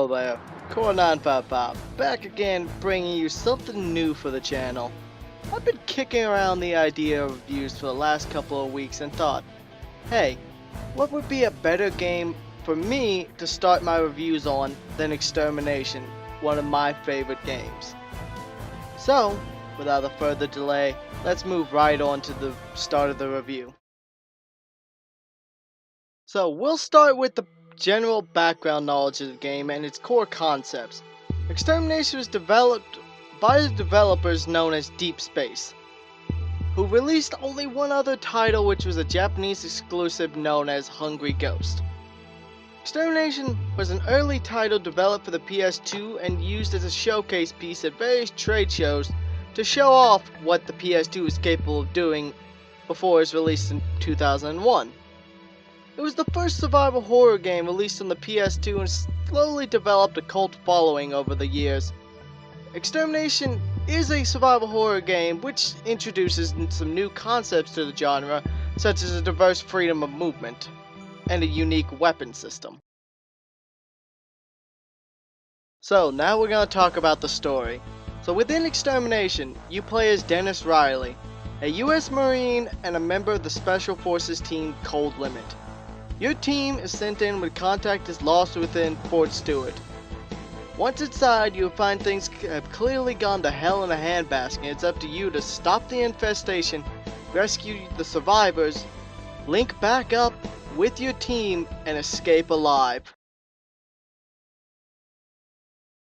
Hello there, Core955, back again bringing you something new for the channel. I've been kicking around the idea of reviews for the last couple of weeks and thought, hey, what would be a better game for me to start my reviews on than Extermination, one of my favorite games. So, without a further delay, let's move right on to the start of the review. So, we'll start with the general background knowledge of the game and its core concepts. Extermination was developed by the developers known as Deep Space, who released only one other title, which was a Japanese exclusive known as Hungry Ghost. Extermination was an early title developed for the PS2 and used as a showcase piece at various trade shows to show off what the PS2 was capable of doing before it was released in 2001. It was the first survival horror game released on the PS2 and slowly developed a cult following over the years. Extermination is a survival horror game which introduces some new concepts to the genre, such as a diverse freedom of movement and a unique weapon system. So now we're going to talk about the story. So within Extermination, you play as Dennis Riley, a US Marine and a member of the Special Forces team Cold Limit. Your team is sent in when contact is lost within Fort Stewart. Once inside, you'll find things have clearly gone to hell in a handbasket. It's up to you to stop the infestation, rescue the survivors, link back up with your team, and escape alive.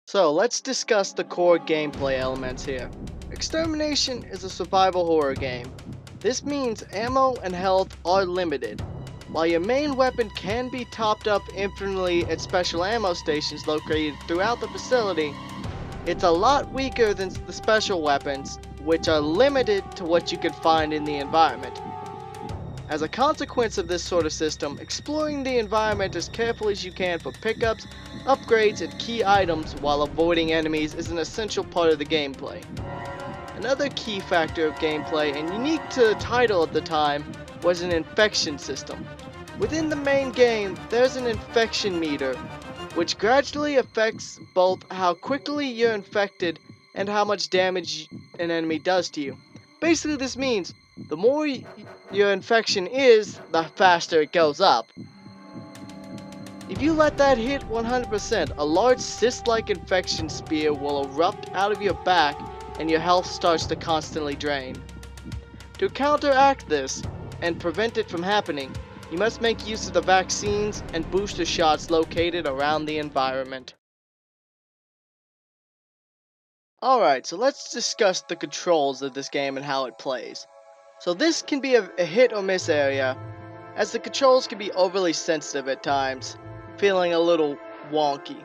So let's discuss the core gameplay elements here. Extermination is a survival horror game. This means ammo and health are limited. While your main weapon can be topped up infinitely at special ammo stations located throughout the facility, it's a lot weaker than the special weapons, which are limited to what you can find in the environment. As a consequence of this sort of system, exploring the environment as carefully as you can for pickups, upgrades, and key items while avoiding enemies is an essential part of the gameplay. Another key factor of gameplay, and unique to the title at the time, was an infection system. Within the main game, there's an infection meter, which gradually affects both how quickly you're infected and how much damage an enemy does to you. Basically, this means the more your infection is, the faster it goes up. If you let that hit 100%, a large cyst-like infection spear will erupt out of your back and your health starts to constantly drain. To counteract this and prevent it from happening, you must make use of the vaccines and booster shots located around the environment. Alright, so let's discuss the controls of this game and how it plays. So this can be a hit or miss area, as the controls can be overly sensitive at times, feeling a little wonky.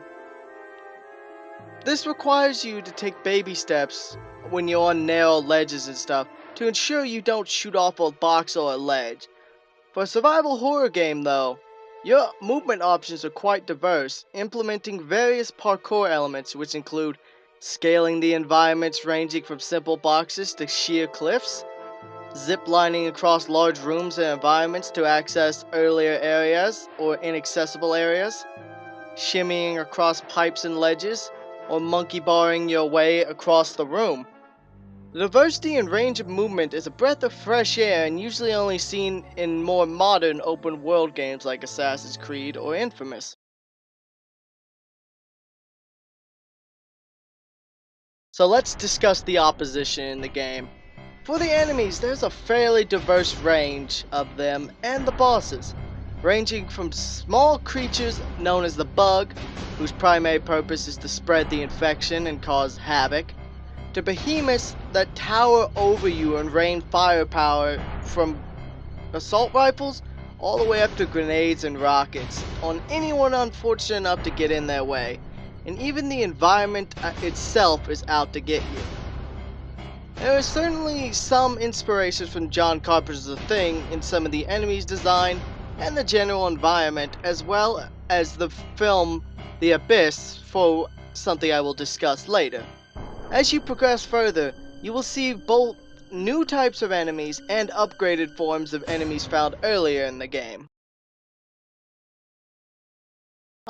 This requires you to take baby steps when you're on narrow ledges and stuff to ensure you don't shoot off a box or a ledge. For a survival horror game though, your movement options are quite diverse, implementing various parkour elements which include scaling the environments ranging from simple boxes to sheer cliffs, zip-lining across large rooms and environments to access earlier areas or inaccessible areas, shimmying across pipes and ledges, or monkey barring your way across the room. The diversity and range of movement is a breath of fresh air and usually only seen in more modern open world games like Assassin's Creed or Infamous. So let's discuss the opposition in the game. For the enemies, there's a fairly diverse range of them and the bosses, ranging from small creatures known as the Bug, whose primary purpose is to spread the infection and cause havoc, to behemoths that tower over you and rain firepower from assault rifles all the way up to grenades and rockets on anyone unfortunate enough to get in their way, and even the environment itself is out to get you. There is certainly some inspirations from John Carpenter's The Thing in some of the enemies' design and the general environment, as well as the film The Abyss, for something I will discuss later. As you progress further, you will see both new types of enemies and upgraded forms of enemies found earlier in the game.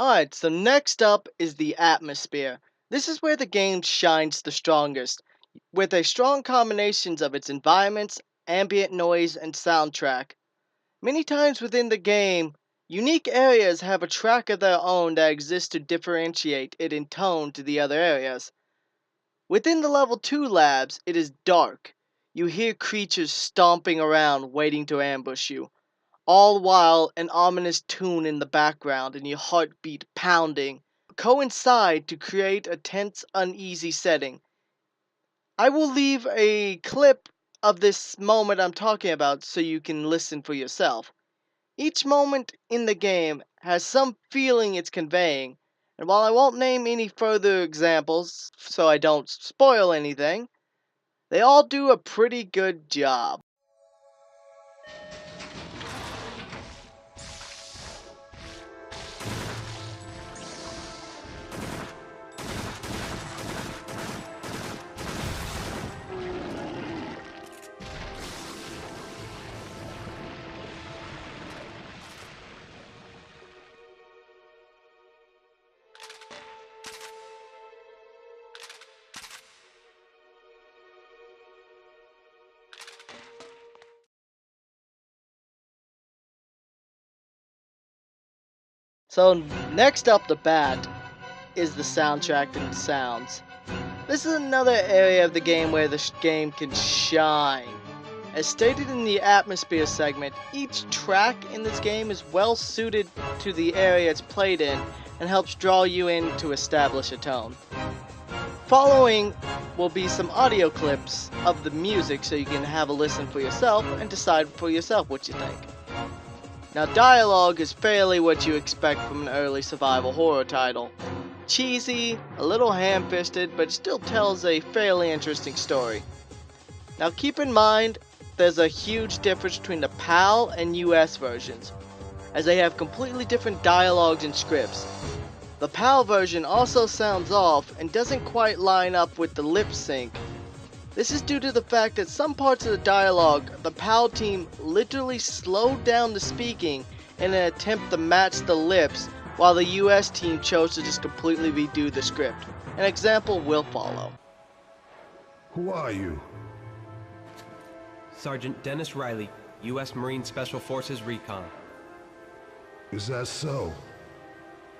Alright, so next up is the atmosphere. This is where the game shines the strongest, with a strong combination of its environments, ambient noise, and soundtrack. Many times within the game, unique areas have a track of their own that exists to differentiate it in tone to the other areas. Within the level 2 labs, it is dark. You hear creatures stomping around waiting to ambush you, all while an ominous tune in the background and your heartbeat pounding coincide to create a tense, uneasy setting. I will leave a clip of this moment I'm talking about so you can listen for yourself. Each moment in the game has some feeling it's conveying, and while I won't name any further examples so I don't spoil anything, they all do a pretty good job. So next up the bat is the soundtrack and sounds. This is another area of the game where the game can shine. As stated in the atmosphere segment, each track in this game is well suited to the area it's played in and helps draw you in to establish a tone. Following will be some audio clips of the music so you can have a listen for yourself and decide for yourself what you think. Now, dialogue is fairly what you expect from an early survival horror title. Cheesy, a little ham-fisted, but still tells a fairly interesting story. Now keep in mind, there's a huge difference between the PAL and US versions, as they have completely different dialogues and scripts. The PAL version also sounds off and doesn't quite line up with the lip sync. This is due to the fact that some parts of the dialogue, the PAL team literally slowed down the speaking in an attempt to match the lips, while the US team chose to just completely redo the script. An example will follow. Who are you? Sergeant Dennis Riley, U.S. Marine Special Forces Recon. Is that so?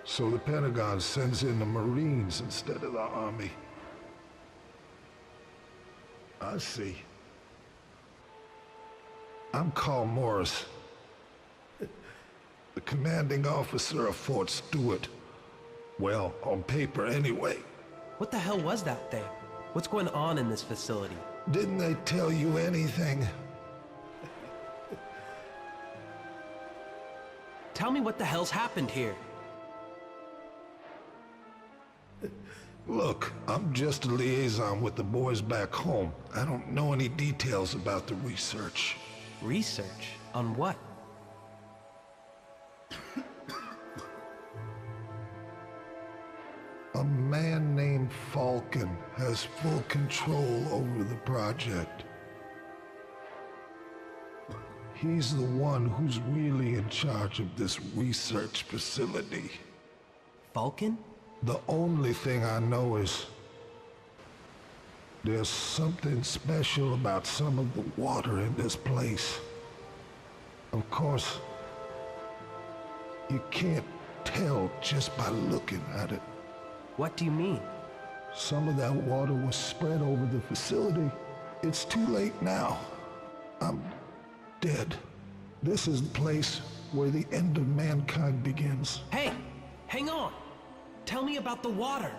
So the Pentagon sends in the Marines instead of the Army. I see. I'm Carl Morris, the commanding officer of Fort Stewart. Well, on paper anyway. What the hell was that thing? What's going on in this facility? Didn't they tell you anything? Tell me what the hell's happened here. Look, I'm just a liaison with the boys back home. I don't know any details about the research. Research? On what? A man named Falcon has full control over the project. He's the one who's really in charge of this research facility. Falcon? The only thing I know is there's something special about some of the water in this place. Of course, you can't tell just by looking at it. What do you mean? Some of that water was spread over the facility. It's too late now. I'm dead. This is the place where the end of mankind begins. Hey! Hang on! Tell me about the water!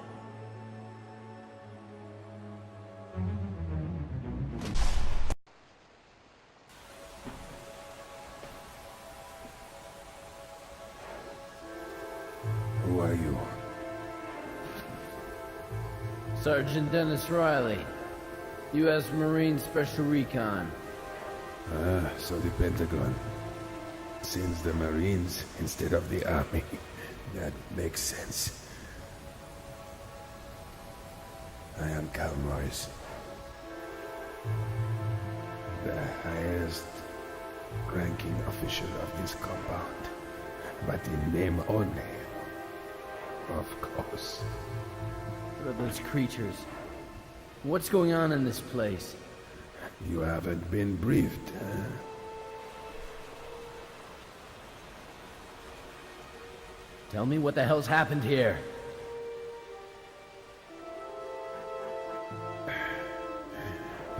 Who are you? Sergeant Dennis Riley, U.S. Marine Special Recon. Ah, so the Pentagon sends the Marines instead of the Army. That makes sense. I am Carl Morris, the highest ranking official of this compound, but in name only. Of course. What are those creatures? What's going on in this place? You haven't been briefed, huh? Tell me what the hell's happened here.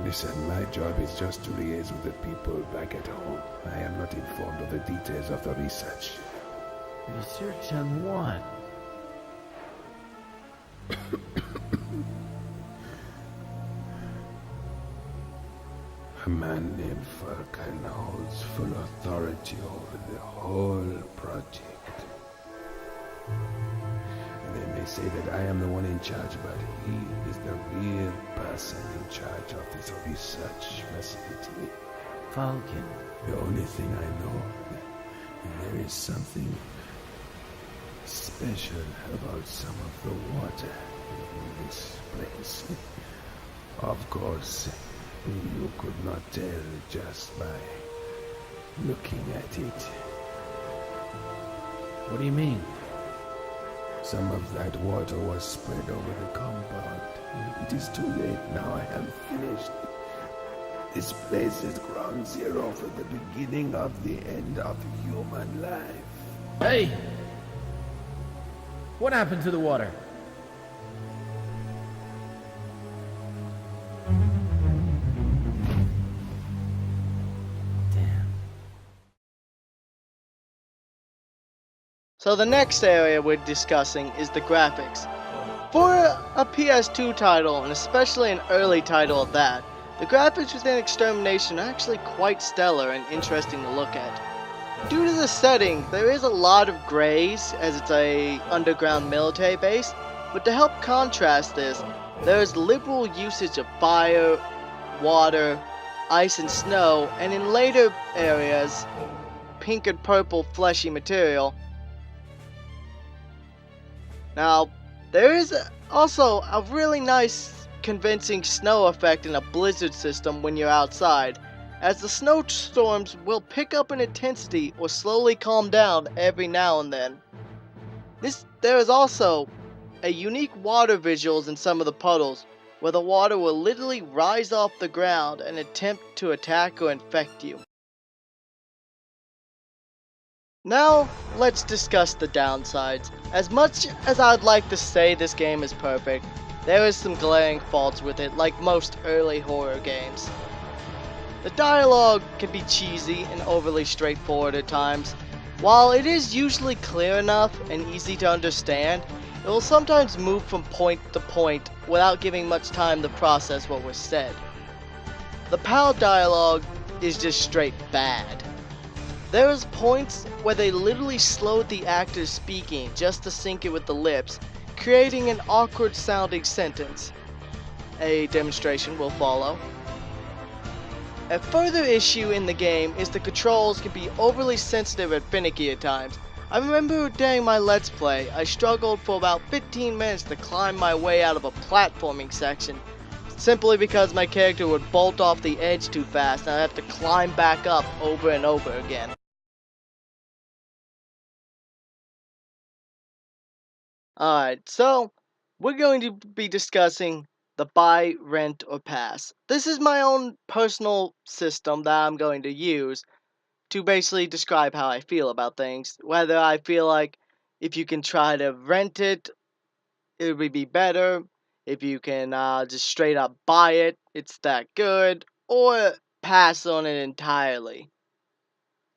Listen, my job is just to liaise with the people back at home. I am not informed of the details of the research. Research on what? A man named Falcon holds full authority over the whole project. They may say that I am the one in charge, but he is the real person in charge of this research facility. Falcon. The only thing I know, there is something special about some of the water in this place. Of course, you could not tell just by looking at it. What do you mean? Some of that water was spread over the compound. It is too late now. I am finished. This place is ground zero for the beginning of the end of human life. Hey! What happened to the water? Damn. So the next area we're discussing is the graphics. For a PS2 title, and especially an early title at that, the graphics within Extermination are actually quite stellar and interesting to look at. Due to the setting, there is a lot of grays as it's a underground military base, but to help contrast this, there is liberal usage of fire, water, ice and snow, and in later areas, pink and purple fleshy material. Now, there is also a really nice convincing snow effect in a blizzard system when you're outside, as the snowstorms will pick up in intensity or slowly calm down every now and then. There is also a unique water visuals in some of the puddles, where the water will literally rise off the ground and attempt to attack or infect you. Now, let's discuss the downsides. As much as I'd like to say this game is perfect, there is some glaring faults with it, like most early horror games. The dialogue can be cheesy and overly straightforward at times. While it is usually clear enough and easy to understand, it will sometimes move from point to point without giving much time to process what was said. The PAL dialogue is just straight bad. There is points where they literally slowed the actors speaking just to sync it with the lips, creating an awkward sounding sentence. A demonstration will follow. A further issue in the game is the controls can be overly sensitive and finicky at times. I remember during my Let's Play, I struggled for about 15 minutes to climb my way out of a platforming section, simply because my character would bolt off the edge too fast and I'd have to climb back up over and over again. Alright, so we're going to be discussing the buy, rent, or pass. This is my own personal system that I'm going to use to basically describe how I feel about things. Whether I feel like if you can try to rent it, it would be better. If you can just straight up buy it, it's that good. Or pass on it entirely.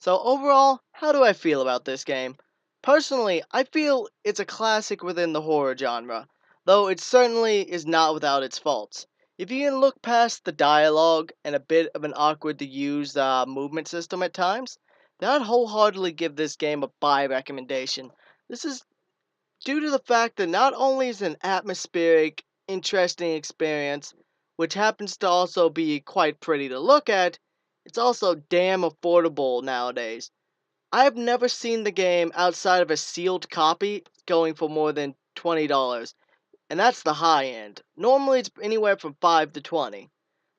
So overall, how do I feel about this game? Personally, I feel it's a classic within the horror genre, though it certainly is not without its faults. If you can look past the dialogue and a bit of an awkward to use movement system at times, then I'd wholeheartedly give this game a buy recommendation. This is due to the fact that not only is it an atmospheric, interesting experience, which happens to also be quite pretty to look at, it's also damn affordable nowadays. I have never seen the game outside of a sealed copy going for more than $20, and that's the high end. Normally it's anywhere from 5 to 20.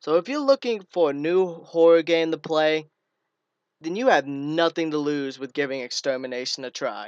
So if you're looking for a new horror game to play, then you have nothing to lose with giving Extermination a try.